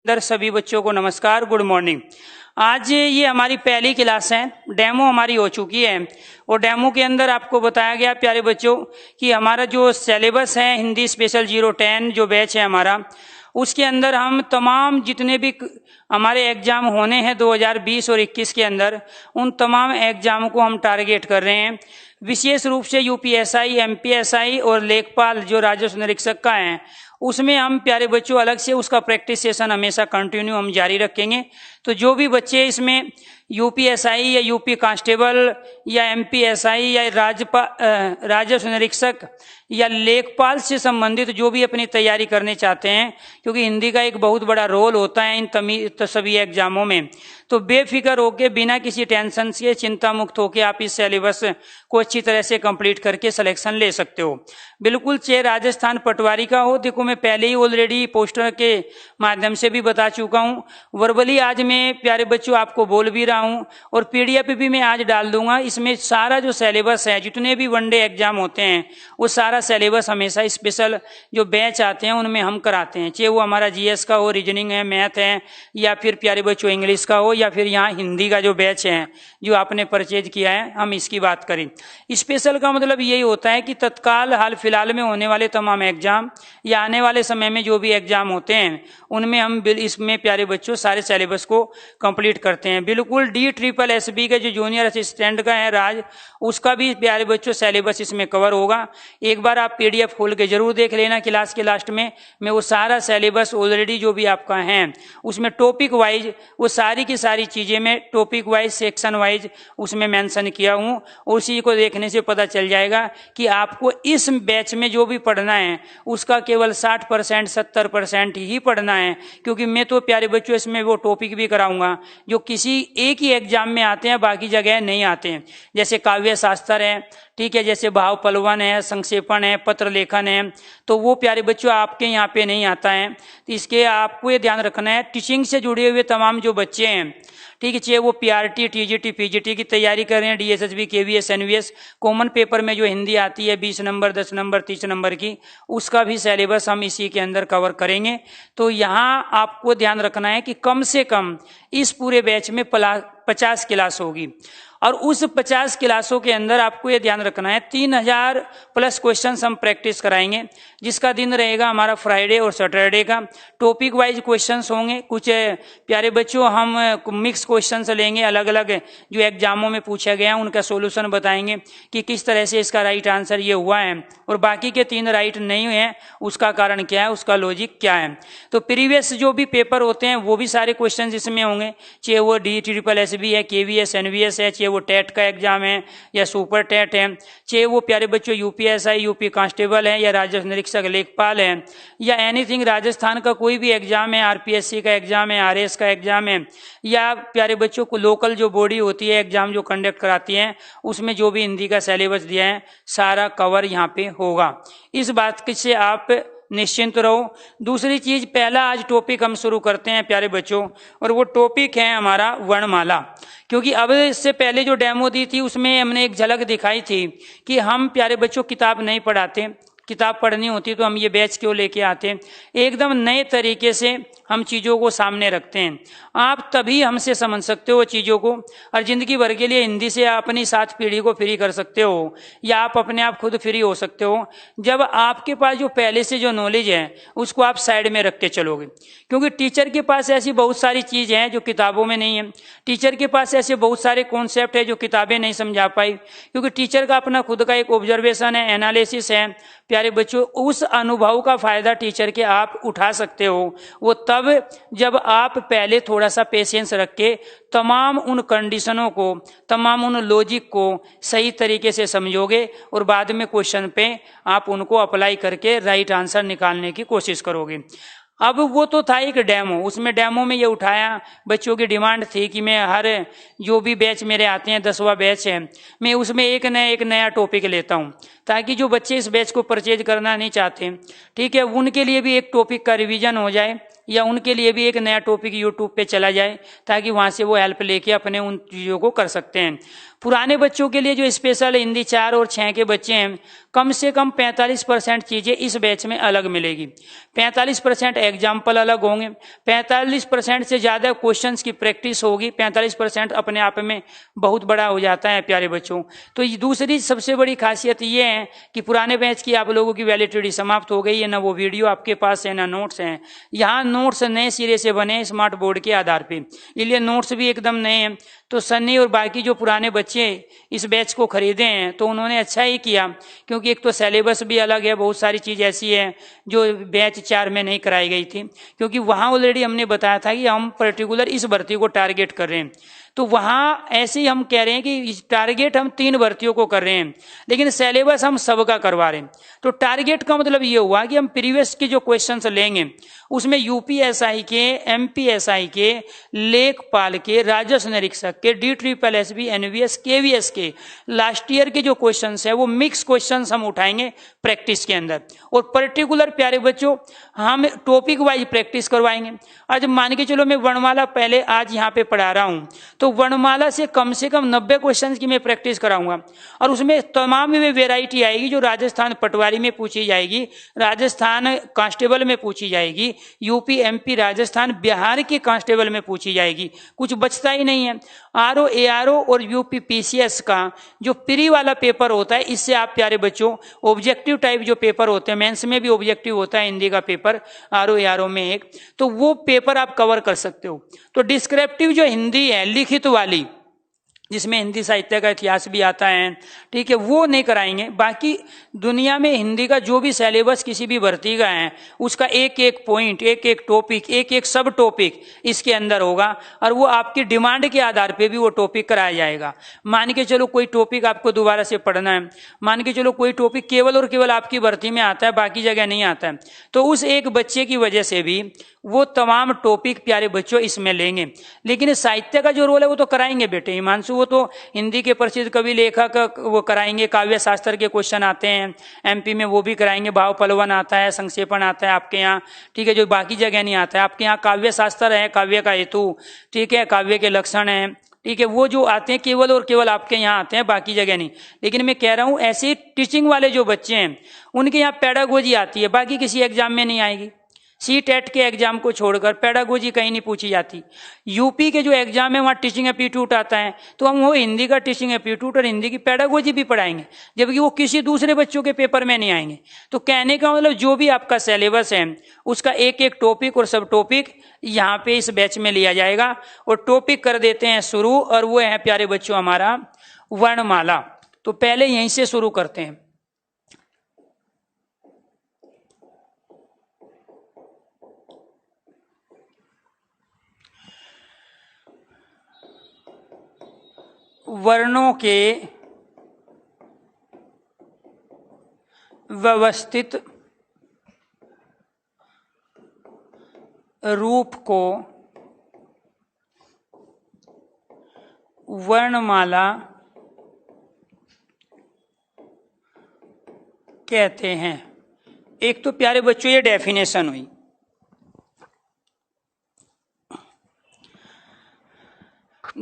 अंदर सभी बच्चों को नमस्कार, गुड मॉर्निंग। आज ये हमारी पहली क्लास है, डेमो हमारी हो चुकी है और डेमो के अंदर आपको बताया गया प्यारे बच्चों कि हमारा जो सिलेबस है हिंदी स्पेशल 010 जो बैच है हमारा, उसके अंदर हम तमाम जितने भी हमारे एग्जाम होने हैं 2020 और 21 के अंदर, उन तमाम एग्जामों को हम टारगेट कर रहे हैं। विशेष रूप से यूपीएसआई, एमपीएसआई और लेखपाल जो राजस्व निरीक्षक का है, उसमें हम प्यारे बच्चों अलग से उसका प्रैक्टिस सेशन हमेशा कंटिन्यू हम जारी रखेंगे। तो जो भी बच्चे इसमें यूपीएसआई या यूपी कांस्टेबल या एमपीएसआई या राजस्व निरीक्षक या लेखपाल से संबंधित जो भी अपनी तैयारी करने चाहते हैं, क्योंकि हिंदी का एक बहुत बड़ा रोल होता है इन सभी एग्जामों में, तो बेफिक्र होकर बिना किसी टेंशन से चिंता मुक्त होकर आप इस सिलेबस को अच्छी तरह से कंप्लीट करके सिलेक्शन ले सकते हो। बिल्कुल चाहे राजस्थान पटवारी का हो, देखो मैं पहले ही ऑलरेडी पोस्टर के माध्यम से भी बता चुका हूँ, वर्बली आज मैं प्यारे बच्चों आपको बोल भी रहा हूँ और पीडीएफ भी मैं आज डाल दूंगा। इसमें सारा जो सिलेबस है, जितने भी वनडे एग्जाम होते हैं, वो सारा सिलेबस हमेशा स्पेशल जो बैच आते हैं उनमें हम कराते हैं, चाहे वो हमारा जीएस का हो, रीजनिंग है, मैथ है, या फिर प्यारे बच्चों इंग्लिश का हो, या फिर यहाँ हिंदी का जो बैच है जो आपने परचेज किया है, हम इसकी बात करें। स्पेशल का मतलब यही होता है कि तत्काल हाल फिलहाल में होने वाले तमाम एग्जाम या आने वाले समय में जो भी एग्जाम होते हैं उनमें हम इसमें प्यारे बच्चों सारे सिलेबस को कंप्लीट करते हैं। बिल्कुल DSSB का जो जूनियर असिस्टेंट का है राज, उसका भी प्यारे बच्चों सिलेबस इसमें कवर होगा। एक बार आप पीडीएफ खोल के जरूर देख लेना, क्लास के लास्ट में मैं वो सारा सिलेबस ऑलरेडी जो भी आपका है उसमें टॉपिक वाइज वो सारी की सारी चीजें मैं टॉपिक वाइज, सेक्शन वाइज उसमें मेंशन किया हूँ। उसी को देखने से पता चल जाएगा कि आपको इस बैच में जो भी पढ़ना है उसका केवल 60% 70% ही पढ़ना है, क्योंकि मैं तो प्यारे बच्चों इसमें वो टॉपिक भी कराऊंगा जो किसी एक ही एग्जाम में आते हैं, बाकी जगह नहीं आते हैं। जैसे काव्य शास्त्र है, ठीक है, जैसे भाव पलवन है, संक्षेपण है, पत्र लेखन है, तो वो प्यारे बच्चों आपके यहाँ पे नहीं आता है। तो इसके आपको ये ध्यान रखना है, टीचिंग से जुड़े हुए तमाम जो बच्चे हैं, ठीक है, चाहे वो पीआरटी, टीजीटी, पीजीटी की तैयारी कर रहे हैं, DSSB, KVS, NVS, common paper में जो हिंदी आती है 20 नंबर, 10 नंबर, 30 नंबर की, उसका भी सिलेबस हम इसी के अंदर कवर करेंगे। तो यहाँ आपको ध्यान रखना है कि कम से कम इस पूरे बैच में 50 क्लास होगी और उस 50 क्लासों के अंदर आपको ये ध्यान रखना है 3000 प्लस क्वेश्चंस हम प्रैक्टिस कराएंगे, जिसका दिन रहेगा हमारा फ्राइडे और सैटरडे का। टॉपिक वाइज क्वेश्चंस होंगे, कुछ प्यारे बच्चों हम मिक्स क्वेश्चंस लेंगे, अलग अलग जो एग्जामों में पूछा गया उनका सोल्यूशन बताएंगे कि किस तरह से इसका राइट आंसर ये हुआ है और बाकी के 3 राइट नहीं है, उसका कारण क्या है, उसका लॉजिक क्या है। तो प्रीवियस जो भी पेपर होते हैं वो भी सारे क्वेश्चन इसमें होंगे, चाहे वो DSSB है, केवीएस, एनवीएस है, चाहे वो टेट का एग्जाम है या सुपर टेट है, चाहे वो प्यारे बच्चों यूपीएसआई, यूपी कांस्टेबल है या राजस्व निरीक्षक लेखपाल है, या एनीथिंग राजस्थान का कोई भी एग्जाम है, आरपीएससी का एग्जाम है, आरएस का एग्जाम है, या प्यारे बच्चों को लोकल जो बॉडी होती है एग्जाम जो कंडक्ट कराती है उसमें जो भी हिंदी का सिलेबस दिया है सारा कवर यहाँ पे होगा। इस बात से आप निश्चिंत रहो। दूसरी चीज, पहला आज टॉपिक हम शुरू करते हैं प्यारे बच्चों, और वो टॉपिक है हमारा वर्णमाला। क्योंकि अब इससे पहले जो डेमो दी थी उसमें हमने एक झलक दिखाई थी कि हम प्यारे बच्चों किताब नहीं पढ़ाते, किताब पढ़नी होती तो हम ये बैच क्यों लेके आते। एकदम नए तरीके से हम चीज़ों को सामने रखते हैं, आप तभी हमसे समझ सकते हो चीज़ों को और जिंदगी भर के लिए हिंदी से अपनी 7 पीढ़ी को फ्री कर सकते हो, या आप अपने आप खुद फ्री हो सकते हो जब आपके पास जो पहले से जो नॉलेज है उसको आप साइड में रख के चलोगे। क्योंकि टीचर के पास ऐसी बहुत सारी चीज़ हैं जो किताबों में नहीं है, टीचर के पास ऐसे बहुत सारे कॉन्सेप्ट है जो किताबें नहीं समझा पाई, क्योंकि टीचर का अपना खुद का एक ऑब्जर्वेशन है, एनालिसिस है। प्यारे बच्चों, उस अनुभव का फायदा टीचर के आप उठा सकते हो वो तब जब आप पहले थोड़ा सा पेशेंस रख के तमाम उन कंडीशनों को, तमाम उन लॉजिक को सही तरीके से समझोगे और बाद में क्वेश्चन पे आप उनको अप्लाई करके राइट आंसर निकालने की कोशिश करोगे। अब वो तो था एक डेमो, उसमें डेमो में ये उठाया, बच्चों की डिमांड थी कि मैं हर जो भी बैच मेरे आते हैं 10वां बैच है, मैं उसमें एक नया टॉपिक लेता हूँ, ताकि जो बच्चे इस बैच को परचेज करना नहीं चाहते, ठीक है, उनके लिए भी एक टॉपिक का रिवीजन हो जाए या उनके लिए भी एक नया टॉपिक यूट्यूब पे चला जाए, ताकि वहां से वो हेल्प लेके अपने उन चीज़ों को कर सकते हैं। पुराने बच्चों के लिए जो स्पेशल हिंदी 4 और 6 के बच्चे हैं, कम से कम 45% चीजें इस बैच में अलग मिलेगी। 45% एग्जाम्पल अलग होंगे, 45% से ज्यादा क्वेश्चंस की प्रैक्टिस होगी। 45% अपने आप में बहुत बड़ा हो जाता है प्यारे बच्चों। तो ये दूसरी सबसे बड़ी खासियत ये है कि पुराने बैच की आप लोगों की वैलिडिटी समाप्त हो गई है, ना वो वीडियो आपके पास है ना नोट्स हैं। यहाँ नोट्स नए सिरे से बने स्मार्ट बोर्ड के आधार पे, इसलिए नोट्स भी एकदम नए हैं। तो सन्नी और बाकी जो पुराने बच्चे इस बैच को खरीदे हैं तो उन्होंने अच्छा ही किया, क्योंकि एक तो सिलेबस भी अलग है, बहुत सारी चीज ऐसी है जो बैच 4 में नहीं कराई गई थी, क्योंकि वहां ऑलरेडी हमने बताया था कि हम पर्टिकुलर इस भर्ती को टारगेट कर रहे हैं। तो वहां ऐसे ही हम कह रहे हैं कि टारगेट हम 3 भर्तियों को कर रहे हैं, लेकिन सिलेबस हम सबका करवा रहे हैं। तो टारगेट का मतलब ये हुआ कि हम प्रीवियस के जो क्वेश्चंस लेंगे उसमें यूपीएसआई के, एमपीएसआई के, लेखपाल के, राजस्व निरीक्षक के, DSSB, एनवीएस, केवीएस के लास्ट ईयर के जो क्वेश्चंस है वो मिक्स क्वेश्चंस हम उठाएंगे प्रैक्टिस के अंदर। और पर्टिकुलर प्यारे बच्चों हम टॉपिक वाइज प्रैक्टिस करवाएंगे। आज मान के चलो मैं वर्णमाला पहले आज यहाँ पे पढ़ा रहा हूँ, तो वर्णमाला से कम 90 क्वेश्चंस की मैं प्रैक्टिस कराऊंगा, और उसमें तमाम में वेराइटी आएगी जो राजस्थान पटवारी में पूछी जाएगी, राजस्थान कांस्टेबल में पूछी जाएगी, यूपी, एमपी, राजस्थान, बिहार के कांस्टेबल में पूछी जाएगी। कुछ बचता ही नहीं है। आरओ, एआरओ और यूपी पीसीएस का जो प्री वाला पेपर होता है, इससे आप प्यारे बच्चों ऑब्जेक्टिव टाइप जो पेपर होते हैं, मेंस में भी ऑब्जेक्टिव होता है हिंदी का पेपर, आरओ, एआरओ में एक, तो वो पेपर आप कवर कर सकते हो। तो डिस्क्रिप्टिव जो हिंदी है लिखित वाली, जिसमें हिंदी साहित्य का इतिहास भी आता है, ठीक है, वो नहीं कराएंगे। बाकी दुनिया में हिंदी का जो भी सिलेबस किसी भी भर्ती का है उसका एक एक पॉइंट, एक एक टॉपिक, एक एक सब टॉपिक इसके अंदर होगा, और वो आपकी डिमांड के आधार पे भी वो टॉपिक कराया जाएगा। मान के चलो कोई टॉपिक आपको दोबारा से पढ़ना है, मान के चलो कोई टॉपिक केवल और केवल आपकी भर्ती में आता है, बाकी जगह नहीं आता है, तो उस एक बच्चे की वजह से भी वो तमाम टॉपिक प्यारे बच्चों इसमें लेंगे। लेकिन साहित्य का जो रोल है वो तो कराएंगे बेटे हिमांशु, वो तो हिंदी के प्रसिद्ध कवि लेखक वो कराएंगे, काव्य शास्त्र के क्वेश्चन आते हैं एमपी में वो भी कराएंगे, भाव पलवन आता है, संक्षेपण आता है आपके यहाँ, ठीक है, जो बाकी जगह नहीं आता है। आपके यहाँ काव्य शास्त्र है, काव्य का हेतु, ठीक है, काव्य के लक्षण है, ठीक है, वो जो आते हैं केवल और केवल आपके यहाँ आते हैं, बाकी जगह नहीं। लेकिन मैं कह रहा हूं ऐसे टीचिंग वाले जो बच्चे हैं उनके यहाँ पेडागोजी आती है, बाकी किसी एग्जाम में नहीं आएगी। सीटेट के एग्जाम को छोड़कर पेडागोजी कहीं नहीं पूछी जाती। यूपी के जो एग्जाम है वहां टीचिंग एप्टीट्यूड आता है, तो हम वो हिंदी का टीचिंग एप्टीट्यूड और हिंदी की पेडागोजी भी पढ़ाएंगे, जबकि वो किसी दूसरे बच्चों के पेपर में नहीं आएंगे। तो कहने का मतलब जो भी आपका सिलेबस है उसका एक एक टॉपिक और सब टॉपिक यहाँ पे इस बैच में लिया जाएगा। और टॉपिक कर देते हैं शुरू, और वो है प्यारे बच्चों हमारा वर्णमाला। तो पहले यहीं से शुरू करते हैं। वर्णों के व्यवस्थित रूप को वर्णमाला कहते हैं। एक तो प्यारे बच्चों ये डेफिनेशन हुई।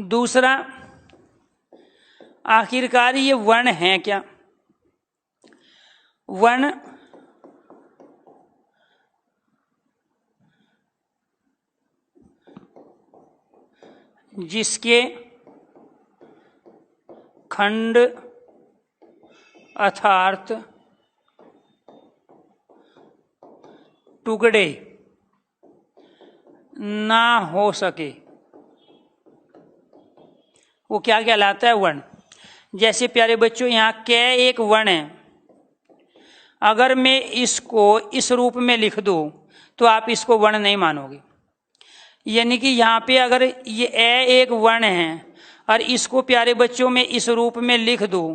दूसरा, आखिरकार ये वर्ण हैं क्या? वर्ण जिसके खंड अर्थात टुकड़े ना हो सके, वो क्या कहलाता है? वर्ण। जैसे प्यारे बच्चों यहाँ कै एक वर्ण है, अगर मैं इसको इस रूप में लिख दूं तो आप इसको वर्ण नहीं मानोगे। यानी कि यहाँ पे अगर ये ए एक वर्ण है और इसको प्यारे बच्चों में इस रूप में लिख दूं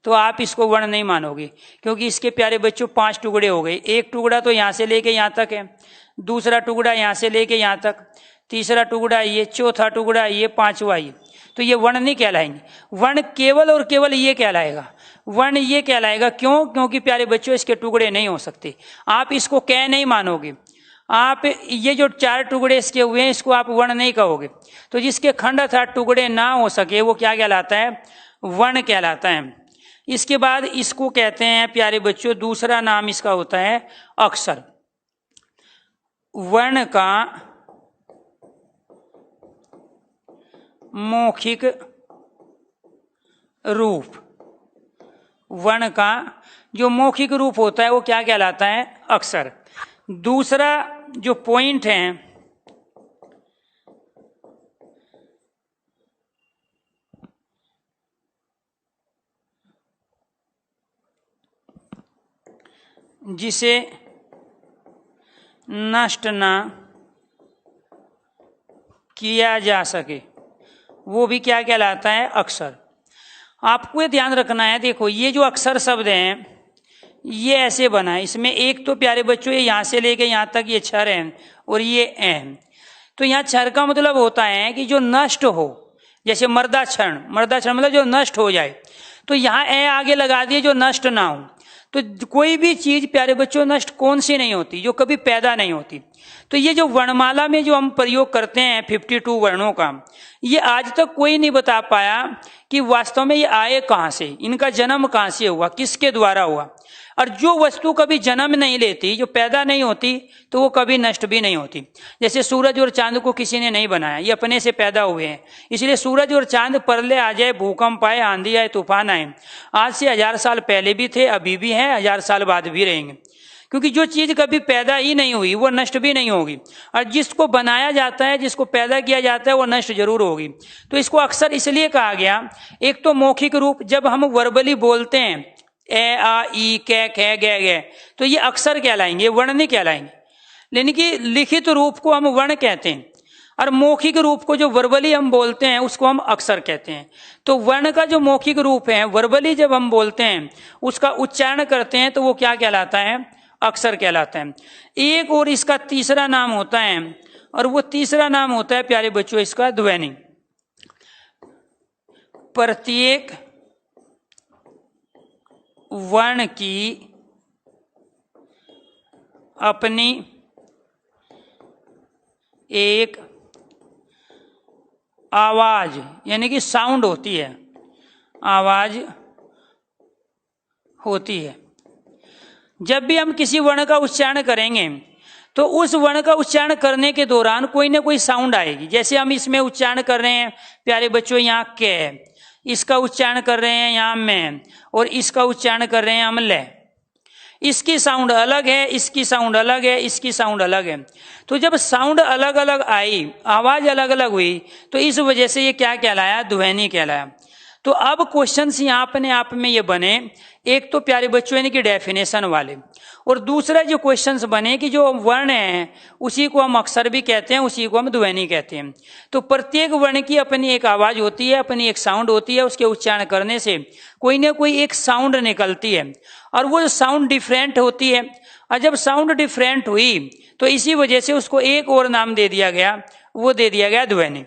तो आप इसको वर्ण नहीं मानोगे, क्योंकि इसके प्यारे बच्चों 5 टुकड़े हो गए। एक टुकड़ा तो यहाँ से लेके यहाँ तक है, दूसरा टुकड़ा यहाँ से लेके यहाँ तक, तीसरा टुकड़ा ये, चौथा टुकड़ा ये, पांचवा ये। तो ये वर्ण नहीं कहलाएंगे। वर्ण केवल और केवल ये कहलाएगा, वर्ण ये कहलाएगा। क्यों? क्योंकि प्यारे बच्चों इसके टुकड़े नहीं हो सकते, आप इसको कह नहीं मानोगे। आप ये जो 4 टुकड़े इसके हुए हैं इसको आप वर्ण नहीं कहोगे। तो जिसके खंड अर्थात टुकड़े ना हो सके वो क्या कहलाता है? वर्ण कहलाता है। इसके बाद इसको कहते हैं प्यारे बच्चों, दूसरा नाम इसका होता है अक्षर। वर्ण का मौखिक रूप, वर्ण का जो मौखिक रूप होता है वो क्या कहलाता है? अक्षर। दूसरा जो पॉइंट है, जिसे नष्ट ना किया जा सके, वो भी क्या कहलाता है? अक्षर। आपको ये ध्यान रखना है, देखो ये जो अक्षर शब्द हैं ये ऐसे बना है, इसमें एक तो प्यारे बच्चों ये यहां से लेके यहां तक ये क्षर है और ये है। तो यहाँ क्षर का मतलब होता है कि जो नष्ट हो, जैसे मर्दाक्षण, मर्दाक्षण मतलब जो नष्ट हो जाए। तो यहाँ ए आगे लगा दिए जो नष्ट ना हो। तो कोई भी चीज प्यारे बच्चों नष्ट कौन सी नहीं होती? जो कभी पैदा नहीं होती। तो ये जो वर्णमाला में जो हम प्रयोग करते हैं 52 वर्णों का, ये आज तक कोई नहीं बता पाया कि वास्तव में ये आए कहाँ से, इनका जन्म कहाँ से हुआ, किसके द्वारा हुआ। और जो वस्तु कभी जन्म नहीं लेती, जो पैदा नहीं होती, तो वो कभी नष्ट भी नहीं होती। जैसे सूरज और चांद को किसी ने नहीं बनाया, ये अपने से पैदा हुए हैं। इसलिए सूरज और चांद प्रलय आ जाए, भूकंप आए, आंधी आए, तूफान आए, आज से 1000 साल पहले भी थे, अभी भी हैं, 1000 साल बाद भी रहेंगे। क्योंकि जो चीज कभी पैदा ही नहीं हुई वो नष्ट भी नहीं होगी, और जिसको बनाया जाता है, जिसको पैदा किया जाता है, वो नष्ट जरूर होगी। तो इसको अक्सर इसलिए कहा गया, एक तो मौखिक रूप, जब हम वर्बली बोलते हैं ए आ ई कै खे गे गे, तो ये अक्षर कहलाएंगे, वर्ण नहीं कहलाएंगे। लेकिन कि लिखित रूप को हम वर्ण कहते हैं, और मौखिक रूप को जो वर्बली हम बोलते हैं उसको हम अक्षर कहते हैं। तो वर्ण का जो मौखिक रूप है, वर्बली जब हम बोलते हैं, उसका उच्चारण करते हैं, तो वो क्या कहलाता है? अक्षर कहलाता है। एक और इसका तीसरा नाम होता है, और वो तीसरा नाम होता है प्यारे बच्चों इसका ध्वनि। प्रत्येक वर्ण की अपनी एक आवाज यानी कि साउंड होती है, आवाज होती है। जब भी हम किसी वर्ण का उच्चारण करेंगे तो उस वर्ण का उच्चारण करने के दौरान कोई ना कोई साउंड आएगी। जैसे हम इसमें उच्चारण कर रहे हैं प्यारे बच्चों, यहाँ के, इसका उच्चारण कर रहे हैं यहाँ में, और इसका उच्चारण कर रहे हैं हम ले। इसकी साउंड अलग है, इसकी साउंड अलग है, इसकी साउंड अलग है। तो जब साउंड अलग अलग आई, आवाज अलग अलग हुई, तो इस वजह से ये क्या कहलाया? ध्वनि कहलाया। तो अब क्वेश्चंस यहाँ अपने आप में ये बने, एक तो प्यारे बच्चों यानी कि डेफिनेशन वाले, और दूसरा जो क्वेश्चंस बने कि जो वर्ण है उसी को हम अक्षर भी कहते हैं, उसी को हम ध्वनि कहते हैं। तो प्रत्येक वर्ण की अपनी एक आवाज होती है, अपनी एक साउंड होती है, उसके उच्चारण करने से कोई ना कोई एक साउंड निकलती है, और वो साउंड डिफरेंट होती है। और जब साउंड डिफरेंट हुई तो इसी वजह से उसको एक और नाम दे दिया गया, वो दे दिया गया ध्वनि।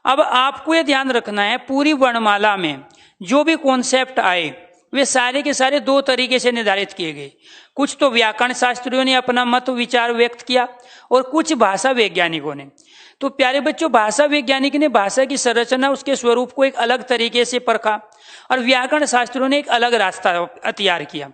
अब आपको ये ध्यान रखना है, पूरी वर्णमाला में जो भी कॉन्सेप्ट आए वे सारे के सारे दो तरीके से निर्धारित किए गए। कुछ तो व्याकरण शास्त्रियों ने अपना मत विचार व्यक्त किया, और कुछ भाषा वैज्ञानिकों ने। तो प्यारे बच्चों, भाषा वैज्ञानिक ने भाषा की संरचना, उसके स्वरूप को एक अलग तरीके से परखा, और व्याकरण शास्त्रियों ने एक अलग रास्ता तैयार किया।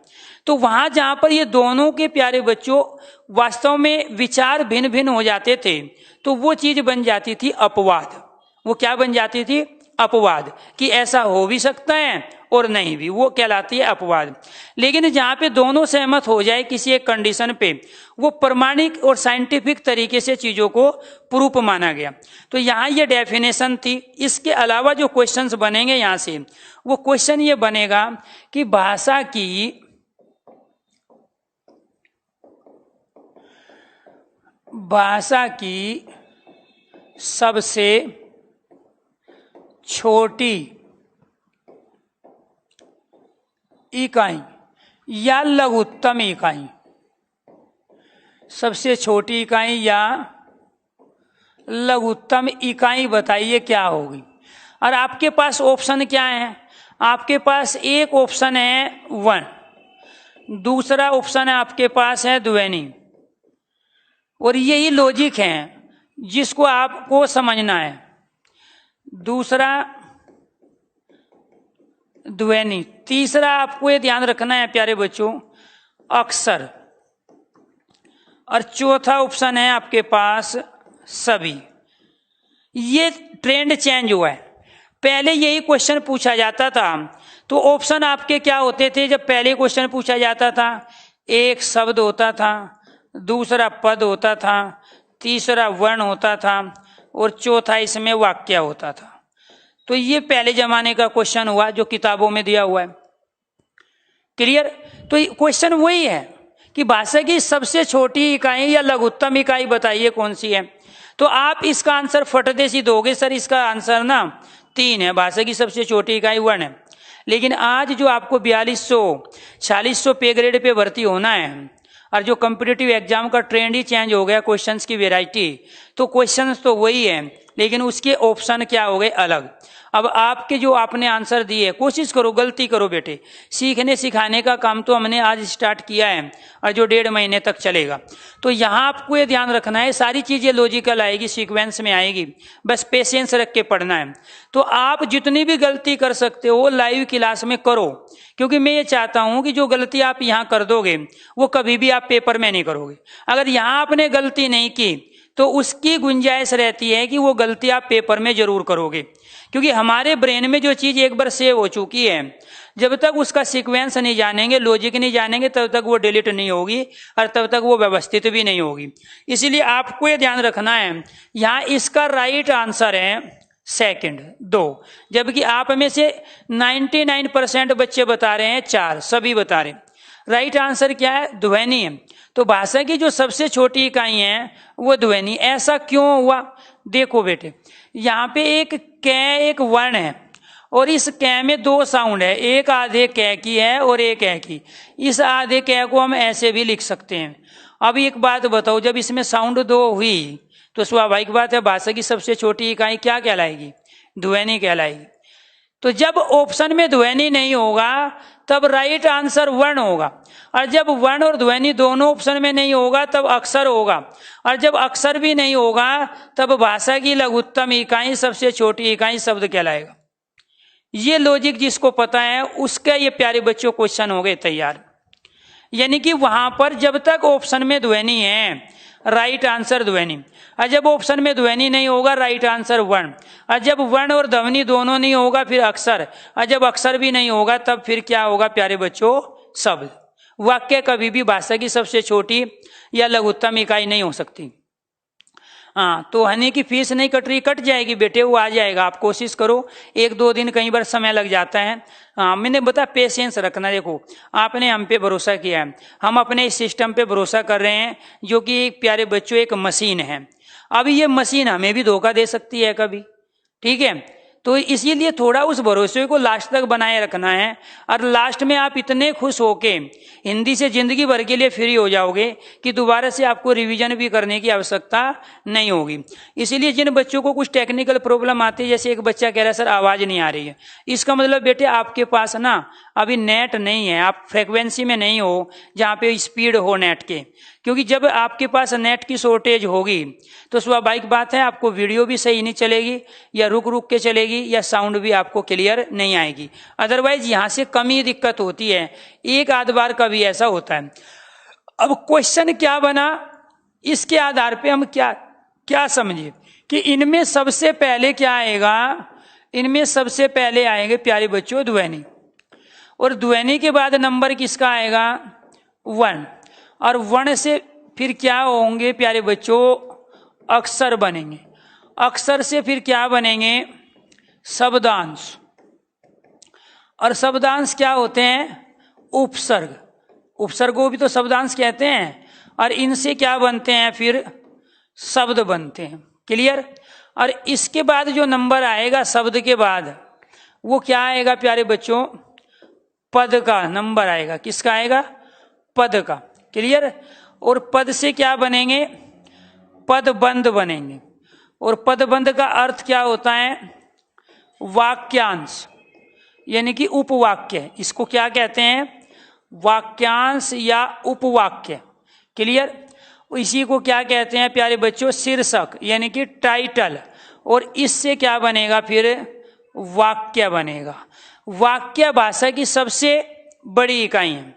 तो वहां जहां पर ये दोनों के प्यारे बच्चों वास्तव में विचार भिन्न भिन्न हो जाते थे, तो वो चीज बन जाती थी अपवाद। वो क्या बन जाती थी? अपवाद, कि ऐसा हो भी सकता है और नहीं भी, वो कहलाती है अपवाद। लेकिन जहां पे दोनों सहमत हो जाए किसी एक कंडीशन पे, वो प्रमाणिक और साइंटिफिक तरीके से चीजों को प्रूफ माना गया। तो यहाँ ये डेफिनेशन थी। इसके अलावा जो क्वेश्चंस बनेंगे यहाँ से, वो क्वेश्चन ये बनेगा कि भाषा की सबसे छोटी इकाई या लघुत्तम इकाई, सबसे छोटी इकाई या लघुत्तम इकाई बताइए क्या होगी। और आपके पास ऑप्शन क्या है? आपके पास एक ऑप्शन है वर्ण, दूसरा ऑप्शन है आपके पास है ध्वनि, और यही लॉजिक है जिसको आपको समझना है। दूसरा ध्वनि। तीसरा आपको ये ध्यान रखना है प्यारे बच्चों, अक्षर। और चौथा ऑप्शन है आपके पास सभी। ये ट्रेंड चेंज हुआ है। पहले यही क्वेश्चन पूछा जाता था तो ऑप्शन आपके क्या होते थे? जब पहले क्वेश्चन पूछा जाता था, एक शब्द होता था, दूसरा पद होता था, तीसरा वर्ण होता था और चौथा इसमें वाक्य होता था। तो ये पहले जमाने का क्वेश्चन हुआ जो किताबों में दिया हुआ है। क्लियर? तो क्वेश्चन वही है कि भाषा की सबसे छोटी इकाई या लघुत्तम इकाई बताइए कौन सी है। तो आप इसका आंसर फटदे से दोगे, सर इसका आंसर ना 3 है, भाषा की सबसे छोटी इकाई वर्ण है। लेकिन आज जो आपको 4200-4600 पे ग्रेड पे भर्ती होना है और जो कॉम्पिटिटिव एग्जाम का ट्रेंड ही चेंज हो गया, क्वेश्चंस की वैरायटी, तो क्वेश्चंस तो वही है लेकिन उसके ऑप्शन क्या हो गए अलग। अब आपके जो आपने आंसर दिए, कोशिश करो, गलती करो बेटे। सीखने सिखाने का काम तो हमने आज स्टार्ट किया है और जो 1.5 महीने तक चलेगा। तो यहाँ आपको ये ध्यान रखना है, सारी चीजें लॉजिकल आएगी, सीक्वेंस में आएगी, बस पेशेंस रख के पढ़ना है। तो आप जितनी भी गलती कर सकते हो लाइव क्लास में करो, क्योंकि मैं ये चाहता हूं कि जो गलती आप यहाँ कर दोगे वो कभी भी आप पेपर में नहीं करोगे। अगर यहाँ आपने गलती नहीं की तो उसकी गुंजाइश रहती है कि वो गलती आप पेपर में जरूर करोगे, क्योंकि हमारे ब्रेन में जो चीज एक बार सेव हो चुकी है, जब तक उसका सीक्वेंस नहीं जानेंगे, लॉजिक नहीं जानेंगे, तब तक वो डिलीट नहीं होगी और तब तक वो व्यवस्थित भी नहीं होगी। इसीलिए आपको ये ध्यान रखना है, यहाँ इसका राइट आंसर है सेकंड 2, जबकि आप में से 99% बच्चे बता रहे हैं 4, सभी बता रहे हैं। राइट आंसर क्या है? ध्वनि है। तो भाषा की जो सबसे छोटी इकाई है वो ध्वनि। ऐसा क्यों हुआ? देखो बेटे, यहाँ पे एक कै एक वर्ण है और इस कै में 2 साउंड है, एक आधे कै की है और एक ऐ की। इस आधे कै को हम ऐसे भी लिख सकते हैं। अब एक बात बताओ, जब इसमें साउंड 2 हुई तो स्वाभाविक बात है भाषा की सबसे छोटी इकाई क्या कहलाएगी? ध्वनि कहलाएगी। तो जब ऑप्शन में ध्वनि नहीं होगा तब राइट आंसर वर्ण होगा, और जब वर्ण और ध्वनि दोनों ऑप्शन में नहीं होगा तब अक्षर होगा, और जब अक्षर भी नहीं होगा तब भाषा की लघुत्तम इकाई, सबसे छोटी इकाई शब्द कहलाएगा। ये लॉजिक जिसको पता है उसका ये प्यारे बच्चों क्वेश्चन हो गए तैयार। यानी कि वहां पर जब तक ऑप्शन में ध्वनि है राइट आंसर ध्वनि, और जब ऑप्शन में ध्वनि नहीं होगा राइट आंसर वर्ण, और जब वर्ण और ध्वनि दोनों नहीं होगा फिर अक्षर, और जब अक्षर भी नहीं होगा तब फिर क्या होगा प्यारे बच्चों? शब्द। वाक्य कभी भी भाषा की सबसे छोटी या लघुत्तम इकाई नहीं हो सकती। हाँ, तो हनी की फीस नहीं कट रही, कट जाएगी बेटे, वो आ जाएगा। आप कोशिश करो, 1-2 दिन कई बार समय लग जाता है। हाँ, मैंने बताया पेशेंस रखना। देखो, आपने हम पे भरोसा किया है, हम अपने इस सिस्टम पे भरोसा कर रहे हैं जो कि एक प्यारे बच्चों एक मशीन है। अब ये मशीन हमें भी धोखा दे सकती है कभी, ठीक है? तो इसीलिए थोड़ा उस भरोसे को लास्ट तक बनाए रखना है, और लास्ट में आप इतने खुश होके हिंदी से जिंदगी भर के लिए फ्री हो जाओगे कि दोबारा से आपको रिवीजन भी करने की आवश्यकता नहीं होगी। इसीलिए जिन बच्चों को कुछ टेक्निकल प्रॉब्लम आती है, जैसे एक बच्चा कह रहा है सर आवाज नहीं आ रही है, इसका मतलब बेटे आपके पास ना अभी नेट नहीं है, आप फ्रीक्वेंसी में नहीं हो जहाँ पे स्पीड हो नेट के। क्योंकि जब आपके पास नेट की शॉर्टेज होगी तो स्वाभाविक बात है आपको वीडियो भी सही नहीं चलेगी, या रुक रुक के चलेगी, या साउंड भी आपको क्लियर नहीं आएगी। अदरवाइज यहाँ से कम ही दिक्कत होती है, एक आध बार कभी ऐसा होता है। अब क्वेश्चन क्या बना, इसके आधार पे हम क्या समझे कि इनमें सबसे पहले क्या आएगा? इनमें सबसे पहले आएंगे प्यारे बच्चों ध्वनि, और ध्वनि के बाद नंबर किसका आएगा? वर्ण, और वर्ण से फिर क्या होंगे प्यारे बच्चों? अक्षर बनेंगे। अक्षर से फिर क्या बनेंगे? शब्दांश, और शब्दांश क्या होते हैं? उपसर्ग। उपसर्ग को भी तो शब्दांश कहते हैं, और इनसे क्या बनते हैं? फिर शब्द बनते हैं। क्लियर? और इसके बाद जो नंबर आएगा शब्द के बाद, वो क्या आएगा प्यारे बच्चों? पद का नंबर आएगा। किसका आएगा? पद का। क्लियर? और पद से क्या बनेंगे? पदबंध बनेंगे। और पदबंध का अर्थ क्या होता है? वाक्यांश, यानी कि उपवाक्य। इसको क्या कहते हैं? वाक्यांश या उपवाक्य। क्लियर? इसी को क्या कहते हैं प्यारे बच्चों? शीर्षक, यानी कि टाइटल। और इससे क्या बनेगा? फिर वाक्य बनेगा। वाक्य भाषा की सबसे बड़ी इकाई है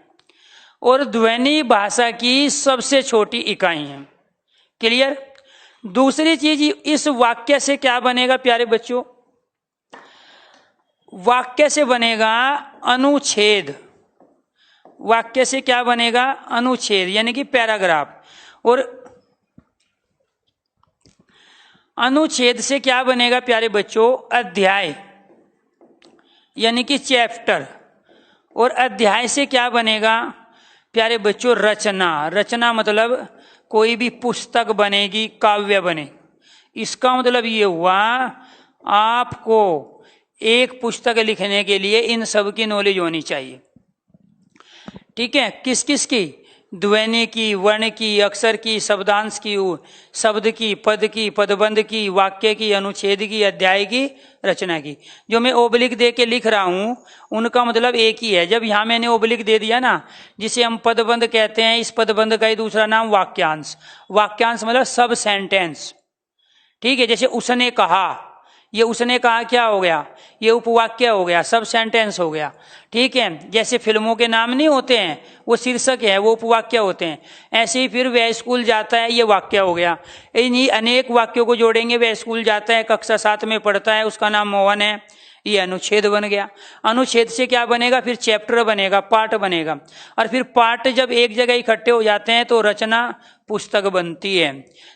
और ध्वनि भाषा की सबसे छोटी इकाई है। क्लियर? दूसरी चीज, इस वाक्य से क्या बनेगा प्यारे बच्चों? वाक्य से बनेगा अनुच्छेद। वाक्य से क्या बनेगा? अनुच्छेद, यानी कि पैराग्राफ। और अनुच्छेद से क्या बनेगा प्यारे बच्चों? अध्याय, यानी कि चैप्टर। और अध्याय से क्या बनेगा प्यारे बच्चों? रचना। रचना मतलब कोई भी पुस्तक बनेगी, काव्य बने। इसका मतलब ये हुआ आपको एक पुस्तक लिखने के लिए इन सब की नॉलेज होनी चाहिए। ठीक है? किस किस की? ध्वनि की, वर्ण की, अक्षर की, शब्दांश की, शब्द की, पदबंध की, वाक्य की, अनुच्छेद की, अध्याय की, रचना की। जो मैं ओब्लिक दे के लिख रहा हूं उनका मतलब एक ही है। जब यहां मैंने ओब्लिक दे दिया ना, जिसे हम पदबंध कहते हैं, इस पदबंध का ही दूसरा नाम वाक्यांश। वाक्यांश मतलब सब सेंटेंस। ठीक है? जैसे उसने कहा, ये उसने कहा क्या हो गया? ये उपवाक्य हो गया, सब सेंटेंस हो गया। ठीक है? जैसे फिल्मों के नाम नहीं होते हैं, वो शीर्षक है, वो उपवाक्य होते हैं। ऐसे ही फिर वह स्कूल जाता है, ये वाक्य हो गया। इन्हीं अनेक वाक्यों को जोड़ेंगे। वह स्कूल जाता है, कक्षा 7 में पढ़ता है, उसका नाम मोहन है, ये अनुच्छेद बन गया। अनुच्छेद से क्या बनेगा? फिर चैप्टर बनेगा, पार्ट बनेगा। और फिर पार्ट जब एक जगह इकट्ठे हो जाते हैं तो रचना, पुस्तक बनती है।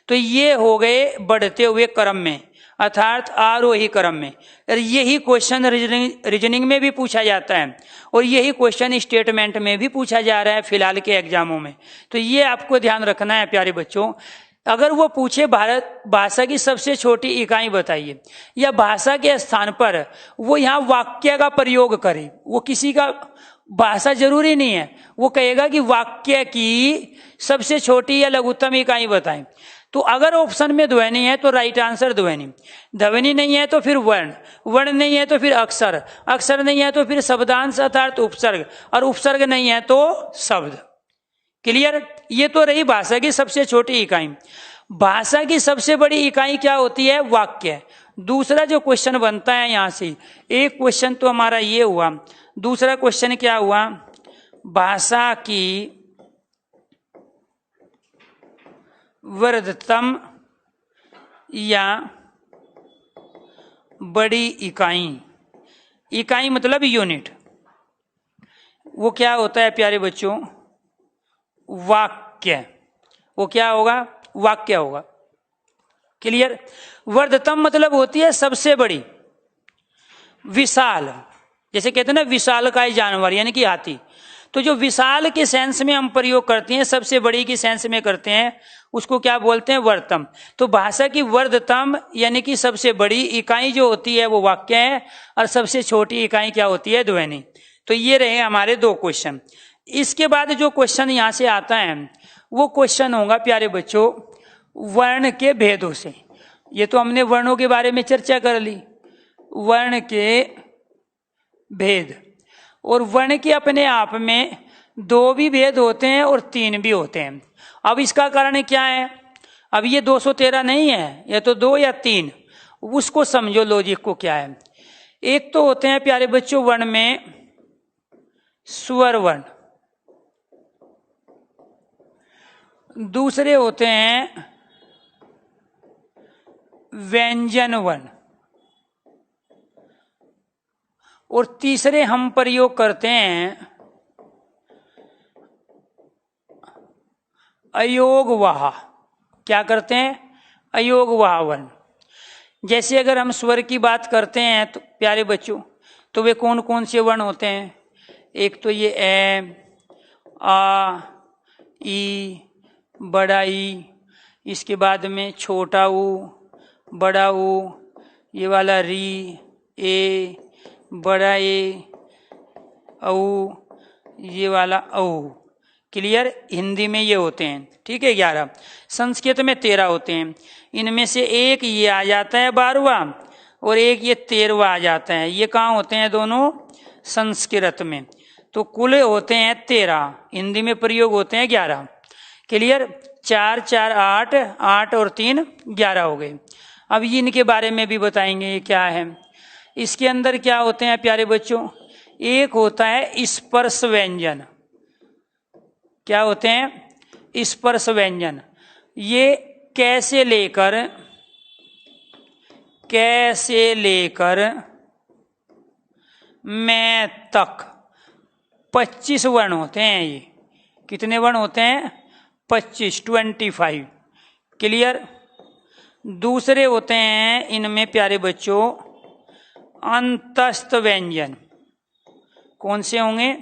तो ये हो गए बढ़ते हुए क्रम में, अर्थात आरोही क्रम में। और यही क्वेश्चन रीजनिंग में भी पूछा जाता है और यही क्वेश्चन स्टेटमेंट में भी पूछा जा रहा है फिलहाल के एग्जामों में। तो ये आपको ध्यान रखना है प्यारे बच्चों। अगर वो पूछे भारत भाषा की सबसे छोटी इकाई बताइए, या भाषा के स्थान पर वो यहाँ वाक्य का प्रयोग करे, वो किसी का भाषा जरूरी नहीं है, वो कहेगा कि वाक्य की सबसे छोटी या लघुत्तम इकाई बताएं। तो अगर ऑप्शन में ध्वनि है तो राइट आंसर ध्वनि, ध्वनि नहीं है तो फिर वर्ण, वर्ण नहीं है तो फिर अक्षर, अक्षर नहीं है तो फिर शब्दांश अर्थात उपसर्ग, और उपसर्ग नहीं है तो शब्द। क्लियर? ये तो रही भाषा की सबसे छोटी इकाई। भाषा की सबसे बड़ी इकाई क्या होती है? वाक्य। दूसरा जो क्वेश्चन बनता है यहां से, एक क्वेश्चन तो हमारा ये हुआ, दूसरा क्वेश्चन क्या हुआ? भाषा की वर्धतम या बड़ी इकाई। इकाई मतलब यूनिट। वो क्या होता है प्यारे बच्चों? वाक्य। वो क्या होगा? वाक्य होगा। क्लियर? वर्धतम मतलब होती है सबसे बड़ी, विशाल। जैसे कहते हैं ना विशालकाय जानवर, यानी कि हाथी। तो जो विशाल के सेंस में हम प्रयोग करते हैं, सबसे बड़ी की सेंस में करते हैं, उसको क्या बोलते हैं? वर्धतम। तो भाषा की वर्धतम यानी कि सबसे बड़ी इकाई जो होती है वो वाक्य है, और सबसे छोटी इकाई क्या होती है? ध्वनि। तो ये रहे हमारे दो क्वेश्चन। इसके बाद जो क्वेश्चन यहां से आता है वो क्वेश्चन होगा प्यारे बच्चों वर्ण के भेदों से। ये तो हमने वर्णों के बारे में चर्चा कर ली, वर्ण के भेद। और वर्ण के अपने आप में 2 भी भेद होते हैं और 3 भी होते हैं। अब इसका कारण क्या है? अब ये 213 नहीं है, ये तो 2 या 3, उसको समझो लॉजिक को क्या है। एक तो होते हैं प्यारे बच्चों वर्ण में स्वर वर्ण, दूसरे होते हैं व्यंजन वर्ण, और तीसरे हम प्रयोग करते हैं अयोगवाह। क्या करते हैं? अयोगवाह वर्ण। जैसे अगर हम स्वर की बात करते हैं तो प्यारे बच्चों, तो वे कौन कौन से वर्ण होते हैं? एक तो ये ए, आ, ई, बड़ा ई, इसके बाद में छोटा ऊ, बड़ा ऊ, ये वाला री, ए, बड़ा ए, औ, ये वाला औ। क्लियर? हिंदी में ये होते हैं। ठीक है? 11। संस्कृत में 13 होते हैं। इनमें से एक ये आ जाता है 12वां और एक ये 13वां आ जाता है। ये कहाँ होते हैं? दोनों संस्कृत में। तो कुल होते हैं 13, हिंदी में प्रयोग होते हैं 11। क्लियर? 4 4 8, 8 और 3 11 हो गए। अब इनके बारे में भी बताएंगे ये क्या है। इसके अंदर क्या होते हैं प्यारे बच्चों? एक होता है स्पर्श व्यंजन। क्या होते हैं? स्पर्श व्यंजन। ये कैसे लेकर मैं तक 25 वर्ण होते हैं। ये कितने वर्ण होते हैं? 25। क्लियर? दूसरे होते हैं इनमें प्यारे बच्चों अंतस्थ व्यंजन। कौन से होंगे?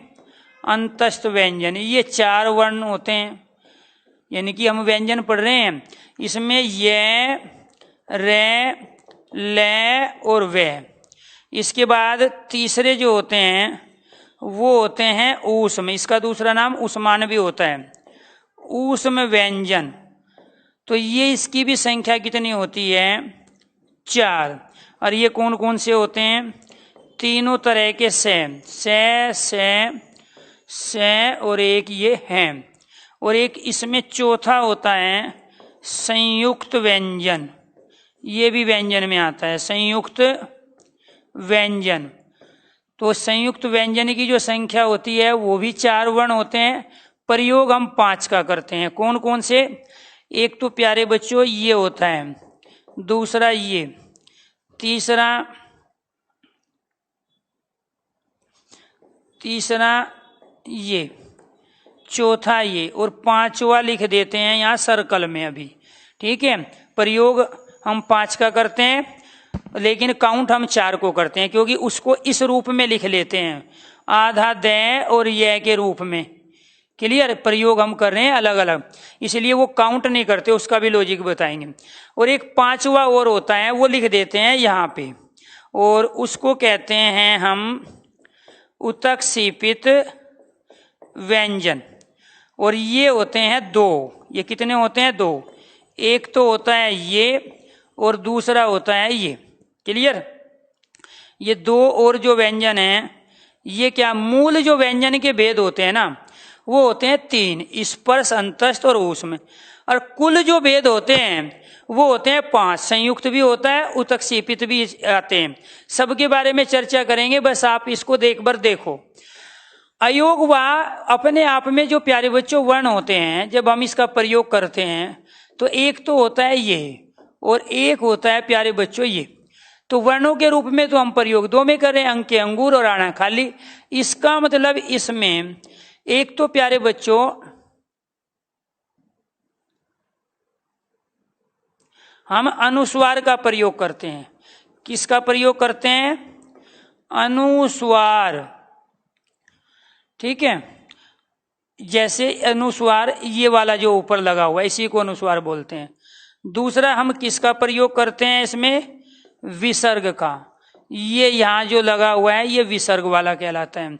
अंतस्थ व्यंजन। ये 4 वर्ण होते हैं, यानी कि हम व्यंजन पढ़ रहे हैं, इसमें ये, रे, ले और वे। इसके बाद तीसरे जो होते हैं वो होते हैं ऊष्म। इसका दूसरा नाम उष्मान भी होता है, ऊष्म व्यंजन। तो ये इसकी भी संख्या कितनी होती है? 4। और ये कौन कौन से होते हैं? तीनों तरह के से और एक ये हैं। और एक इसमें चौथा होता है संयुक्त व्यंजन। ये भी व्यंजन में आता है, संयुक्त व्यंजन। तो संयुक्त व्यंजन की जो संख्या होती है वो भी 4 वर्ण होते हैं। प्रयोग हम 5 का करते हैं। कौन कौन से? एक तो प्यारे बच्चों ये होता है, दूसरा ये, तीसरा ये, चौथा ये, और 5वां लिख देते हैं यहाँ सर्कल में अभी। ठीक है, प्रयोग हम 5 का करते हैं, लेकिन काउंट हम 4 को करते हैं, क्योंकि उसको इस रूप में लिख लेते हैं, आधा दे और ये के रूप में। क्लियर? प्रयोग हम कर रहे हैं अलग अलग, इसलिए वो काउंट नहीं करते, उसका भी लॉजिक बताएंगे। और एक 5वां और होता है, वो लिख देते हैं यहाँ पे, और उसको कहते हैं हम उत्क्षेपित व्यंजन। और ये होते हैं 2। ये कितने होते हैं? 2। एक तो होता है ये और दूसरा होता है ये। क्लियर? ये 2 और जो व्यंजन हैं, ये क्या मूल जो व्यंजन के भेद होते हैं ना, वो होते हैं 3, स्पर्श, अंतस्थ और ऊष्म। और कुल जो भेद होते हैं वो होते हैं 5। संयुक्त भी होता है, उत्क्षेपित भी आते हैं। सबके बारे में चर्चा करेंगे, बस आप इसको एक बार देखो। अयोग व अपने आप में जो प्यारे बच्चों वर्ण होते हैं, जब हम इसका प्रयोग करते हैं तो एक तो होता है ये और एक होता है प्यारे बच्चों ये। तो वर्णों के रूप में तो हम प्रयोग 2 में कर रहे हैं, अंके अंगूर और आना खाली। इसका मतलब इसमें एक तो प्यारे बच्चों हम अनुस्वार का प्रयोग करते हैं। किसका प्रयोग करते हैं? अनुस्वार। ठीक है, जैसे अनुस्वार ये वाला जो ऊपर लगा हुआ है, इसी को अनुस्वार बोलते हैं। दूसरा हम किसका प्रयोग करते हैं इसमें? विसर्ग का। ये यहाँ जो लगा हुआ है ये विसर्ग वाला कहलाता है।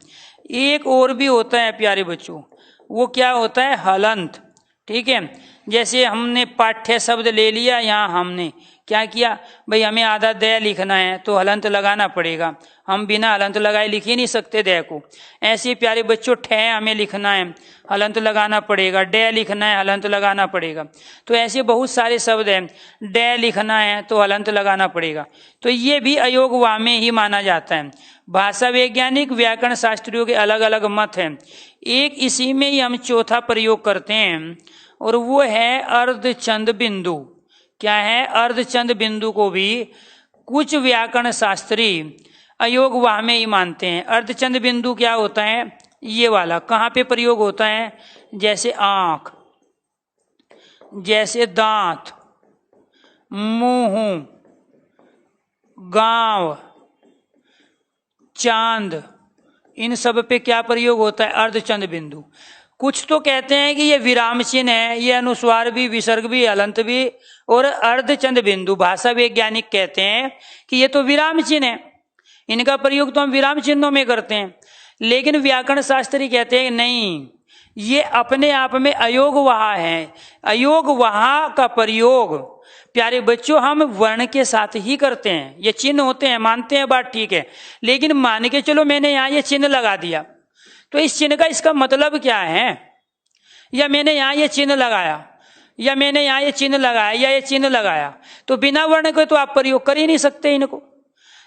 एक और भी होता है प्यारे बच्चों, वो क्या होता है? हलंत। ठीक है, जैसे हमने पाठ्य शब्द ले लिया, यहाँ हमने क्या किया भाई, हमें आधा दय लिखना है तो हलंत लगाना पड़ेगा। हम बिना हलंत लगाए लिख ही नहीं सकते दय को। ऐसे प्यारे बच्चों ठे हमें लिखना है, हलंत लगाना पड़ेगा। डे लिखना है, हलंत लगाना पड़ेगा। तो ऐसे बहुत सारे शब्द हैं, डे लिखना है तो हलंत लगाना पड़ेगा। तो ये भी अयोग वा में ही माना जाता है। भाषा वैज्ञानिक व्याकरण शास्त्रियों के अलग अलग मत हैं। एक इसी में ही हम चौथा प्रयोग करते हैं, और वो है अर्धचंद बिंदु। क्या है? अर्धचंद बिंदु को भी कुछ व्याकरण शास्त्री अयोग वाह में ही मानते हैं। अर्धचंद बिंदु क्या होता है? ये वाला कहाँ पे प्रयोग होता है? जैसे आंख, जैसे दांत, मुंह, गांव, चांद, इन सब पे क्या प्रयोग होता है? अर्धचंद बिंदु। कुछ तो कहते हैं कि ये विराम चिन्ह है, ये अनुस्वार भी, विसर्ग भी, हलंत भी और अर्धचंद बिंदु। भाषा वैज्ञानिक कहते हैं कि ये तो विराम चिन्ह है, इनका प्रयोग तो हम विराम चिन्हों में करते हैं। लेकिन व्याकरण शास्त्री कहते हैं नहीं, ये अपने आप में अयोग वहा है। अयोग वहा का प्रयोग प्यारे बच्चों हम वर्ण के साथ ही करते हैं। ये चिन्ह होते हैं, मानते हैं, बात ठीक है, लेकिन मान के चलो मैंने यहाँ ये चिन्ह लगा दिया, तो इस चिन्ह का इसका मतलब क्या है? या मैंने यहाँ ये चिन्ह लगाया, या मैंने यहाँ ये चिन्ह लगाया, या ये चिन्ह लगाया, तो बिना वर्ण के तो आप प्रयोग कर ही नहीं सकते इनको।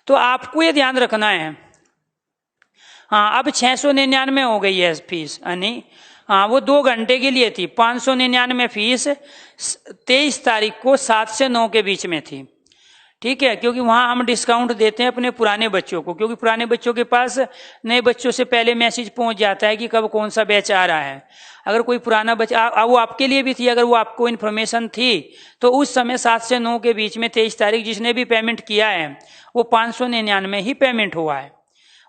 तो आपको ये ध्यान रखना है, हाँ, अब 699 हो गई है फीस, यानी हाँ वो 2 घंटे के लिए थी। 599 फीस 23 तारीख को 7 से 9 के बीच में थी। ठीक है, क्योंकि वहां हम डिस्काउंट देते हैं अपने पुराने बच्चों को, क्योंकि पुराने बच्चों के पास नए बच्चों से पहले मैसेज पहुंच जाता है कि कब कौन सा बैच आ रहा है। अगर कोई पुराना बच्चा वो आपके लिए भी थी, अगर वो आपको इन्फॉर्मेशन थी तो उस समय 7 से 9 के बीच में 23 तारीख जिसने भी पेमेंट किया है वो 599 ही पेमेंट हुआ है।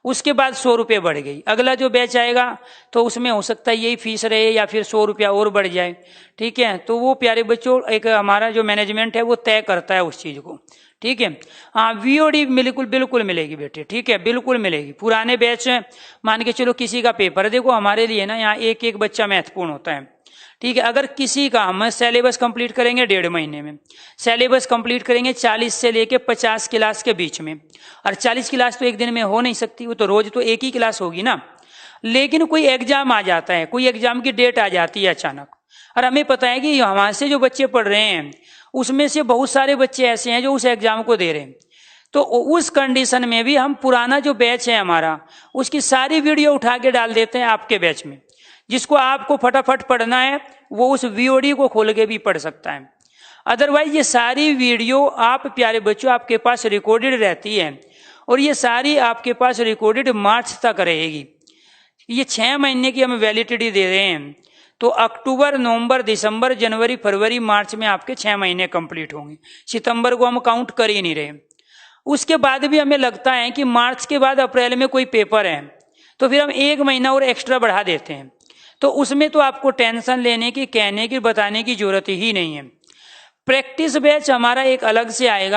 उसके बाद 100 रुपये बढ़ गई। अगला जो बैच आएगा तो उसमें हो सकता है यही फीस रहे या फिर 100 रुपया और बढ़ जाए। ठीक है, तो वो प्यारे बच्चों एक हमारा जो मैनेजमेंट है वो तय करता है उस चीज को। ठीक है, हाँ वीओडी बिल्कुल मिलेगी बेटे। ठीक है, बिल्कुल मिलेगी। पुराने बैच मान के चलो किसी का पेपर, देखो हमारे लिए ना यहाँ एक एक बच्चा महत्वपूर्ण होता है। ठीक है, अगर किसी का हम सिलेबस कंप्लीट करेंगे 1.5 महीने में, सिलेबस कंप्लीट करेंगे 40 से लेके 50 क्लास के बीच में, और 40 क्लास तो एक दिन में हो नहीं सकती, वो तो रोज तो एक ही क्लास होगी ना। लेकिन कोई एग्जाम आ जाता है, कोई एग्जाम की डेट आ जाती है अचानक, और हमें पता है कि हमारे से जो बच्चे पढ़ रहे हैं उसमें से बहुत सारे बच्चे ऐसे हैं जो उस एग्जाम को दे रहे हैं, तो उस कंडीशन में भी हम पुराना जो बैच है हमारा उसकी सारी वीडियो उठा के डाल देते हैं आपके बैच में। जिसको आपको फटाफट पढ़ना है वो उस वीओडी को खोल के भी पढ़ सकता है। अदरवाइज ये सारी वीडियो आप प्यारे बच्चों आपके पास रिकॉर्डेड रहती है, और ये सारी आपके पास रिकॉर्डेड मार्च तक रहेगी। ये 6 महीने की हम वैलिडिटी दे रहे हैं, तो अक्टूबर, नवंबर, दिसंबर, जनवरी, फरवरी, मार्च में आपके 6 महीने कंप्लीट होंगे। सितंबर को हम काउंट कर ही नहीं रहे। उसके बाद भी हमें लगता है कि मार्च के बाद अप्रैल में कोई पेपर है तो फिर हम 1 महीना और एक्स्ट्रा बढ़ा देते हैं, तो उसमें तो आपको टेंशन लेने की, कहने की, बताने की जरूरत ही नहीं है। प्रैक्टिस बैच हमारा एक अलग से आएगा।